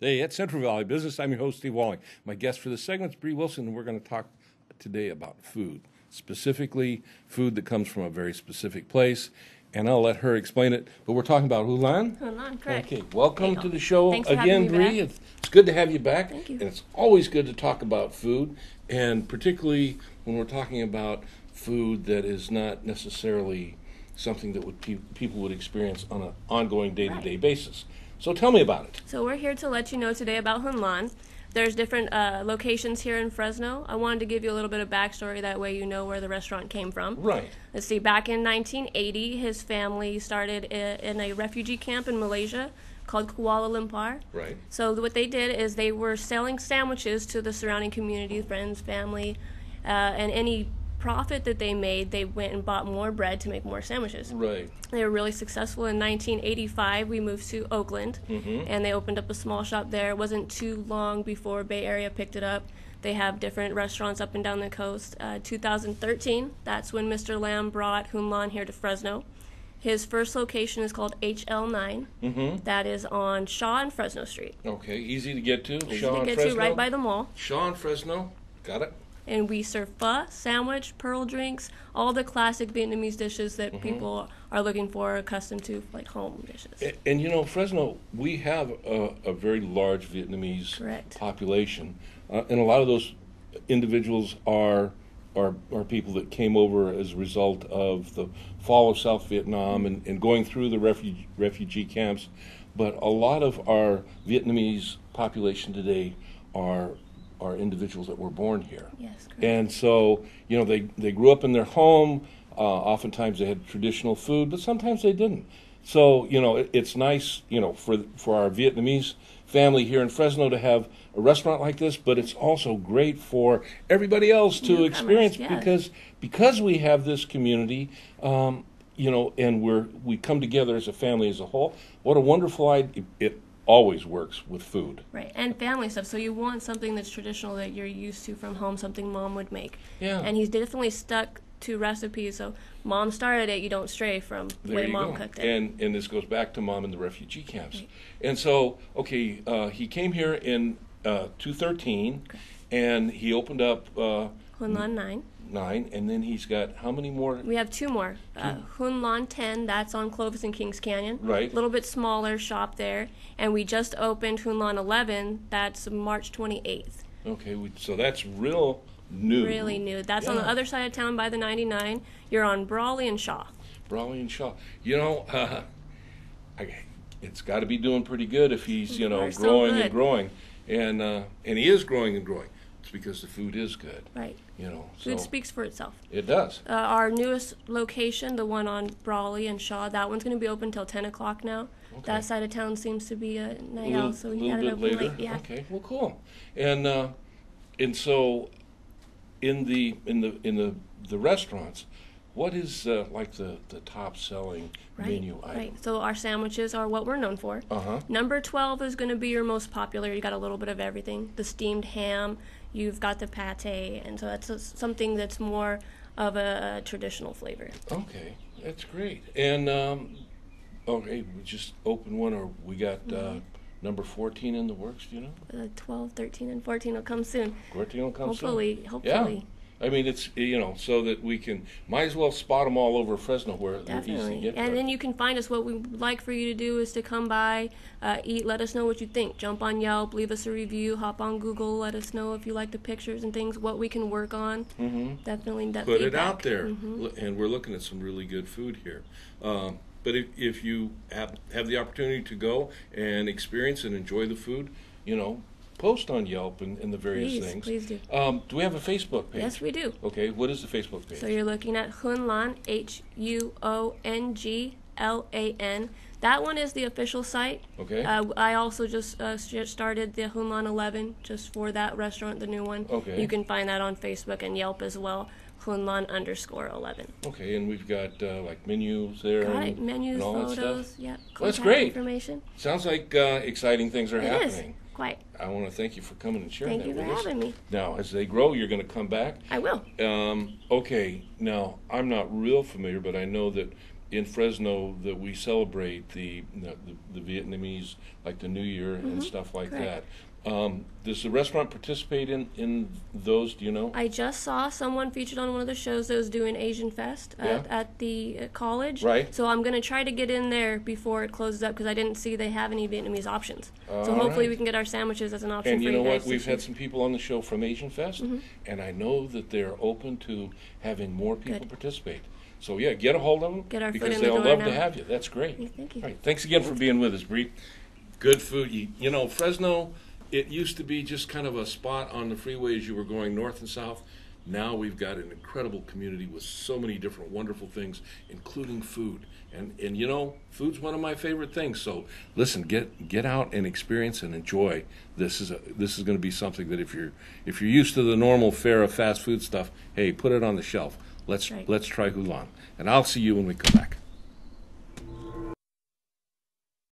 Today at Central Valley Business, I'm your host, Steve Walling. My guest for this segment is Bree Wilson, and we're going to talk today about food, specifically food that comes from a very specific place, and I'll let her explain it. But we're talking about Hulan? Hulan, correct. Okay, welcome to the show Thanks for again, having me Bree. back. It's good to have you back. Thank you. And it's always good to talk about food, and particularly when we're talking about food that is not necessarily something that people would experience on an ongoing day-to-day basis. So tell me about it. So we're here to let you know today about Hulan. There's different locations here in Fresno. I wanted to give you a little bit of backstory, that way you know where the restaurant came from. Right. Let's see, back in 1980, his family started in a refugee camp in Malaysia called Kuala Lumpur. Right. So what they did is they were selling sandwiches to the surrounding community, friends, family, and any profit that they made, they went and bought more bread to make more sandwiches. Right. They were really successful. In 1985, we moved to Oakland, and they opened up a small shop there. It wasn't too long before Bay Area picked it up. They have different restaurants up and down the coast. 2013, that's when Mr. Lamb brought Hulan here to Fresno. His first location is called HL9. That is on Shaw and Fresno Street. Okay, easy to get to. Easy Shaw to and get Fresno. to, right by the mall. Shaw and Fresno. Got it. And we serve pho, sandwich, pearl drinks, all the classic Vietnamese dishes that people are looking for, accustomed to, like home dishes. And you know, Fresno, we have a very large Vietnamese Correct. population, and a lot of those individuals are people that came over as a result of the fall of South Vietnam and going through the refugee camps. But a lot of our Vietnamese population today are individuals that were born here. Yes, correct. And so, you know, they grew up in their home. Oftentimes they had traditional food, but sometimes they didn't. So, you know, it's nice, you know, for our Vietnamese family here in Fresno to have a restaurant like this, but it's also great for everybody else to Newcomers, experience yeah. because we have this community, you know, and we come together as a family as a whole. What a wonderful idea. It always works with food. Right, and family stuff. So you want something that's traditional that you're used to from home, something mom would make. Yeah. And he's definitely stuck to recipes. So mom started it, you don't stray from the There way you mom go. cooked it. And this goes back to mom in the refugee camps. Right. And so, okay, he came here in 2013, and he opened up Hulan 9. 9, and then he's got how many more? We have two more. Hulan 10, that's on Clovis and Kings Canyon. Right. A little bit smaller shop there. And we just opened Hulan 11, that's March 28th. Okay, so that's real new. Really new. That's on the Yeah. other side of town by the 99. You're on Brawley and Shaw. Brawley and Shaw. You know, it's got to be doing pretty good if he's, you know, We're so growing and good. growing. And he is growing and growing. It's because the food is good. Right. You know, Food so speaks for itself. it does. Our newest location, the one on Brawley and Shaw, that one's going to be open till 10 o'clock now. Okay. That side of town seems to be a night A little, out, so we little got it bit open later. late. Yeah. Okay, well, cool. And so, in the restaurants, what is like the top selling menu item? Right. So our sandwiches are what we're known for. Number 12 is going to be your most popular. You got a little bit of everything. The steamed ham, you've got the pate, and so that's something that's more of a traditional flavor. Okay, that's great. And okay, we just opened one, or we got number 14 in the works. Do you know? 12, 13, and 14 will come soon. 14 will come soon. Hopefully. Yeah. I mean, it's, you know, so that we can, might as well spot them all over Fresno where they're easy to Definitely. get And to. then you can find us. What we would like for you to do is to come by, eat, let us know what you think. Jump on Yelp, leave us a review, hop on Google, let us know if you like the pictures and things, what we can work on. Definitely that Put it feedback. out there. And we're looking at some really good food here. But if you have the opportunity to go and experience and enjoy the food, you know, post on Yelp and the various things. Please do. Do we have a Facebook page? Yes, we do. Okay, what is the Facebook page? So you're looking at Hulan, HUONGLAN. That one is the official site. Okay. I also just started the Hulan 11 just for that restaurant, the new one. Okay. You can find that on Facebook and Yelp as well. Hulan_11. Okay, and we've got like menus there. Got it. and Menus, all that photos, stuff. yeah. Well, that's Contact great. information. Sounds like exciting things are It is. happening. Quite. I want to thank you for coming and sharing Thank that you for with us. having me. Now, as they grow, you're going to come back. I will. Okay, now I'm not real familiar, but I know that in Fresno that we celebrate the Vietnamese, like the New Year and stuff like Correct. that. Does the restaurant participate in those? Do you know? I just saw someone featured on one of the shows that was doing Asian Fest Yeah. at the college. Right. So I'm going to try to get in there before it closes up because I didn't see they have any Vietnamese options. So All hopefully right. we can get our sandwiches as an option And for you know guys what? We've this had year. some people on the show from Asian Fest, and I know that they're open to having more people Good. participate. So yeah, get a hold of them Get our foot because in the they'll door love now. to have you. That's great. Yeah, thank you. All right, thanks again for being with us, Bree. Good food. You know, Fresno, it used to be just kind of a spot on the freeway as you were going north and south. Now we've got an incredible community with so many different wonderful things, including food. And you know, food's one of my favorite things. So listen, get out and experience and enjoy. This is going to be something that if you're used to the normal fare of fast food stuff, hey, put it on the shelf. Let's Right. try Hulan. And I'll see you when we come back.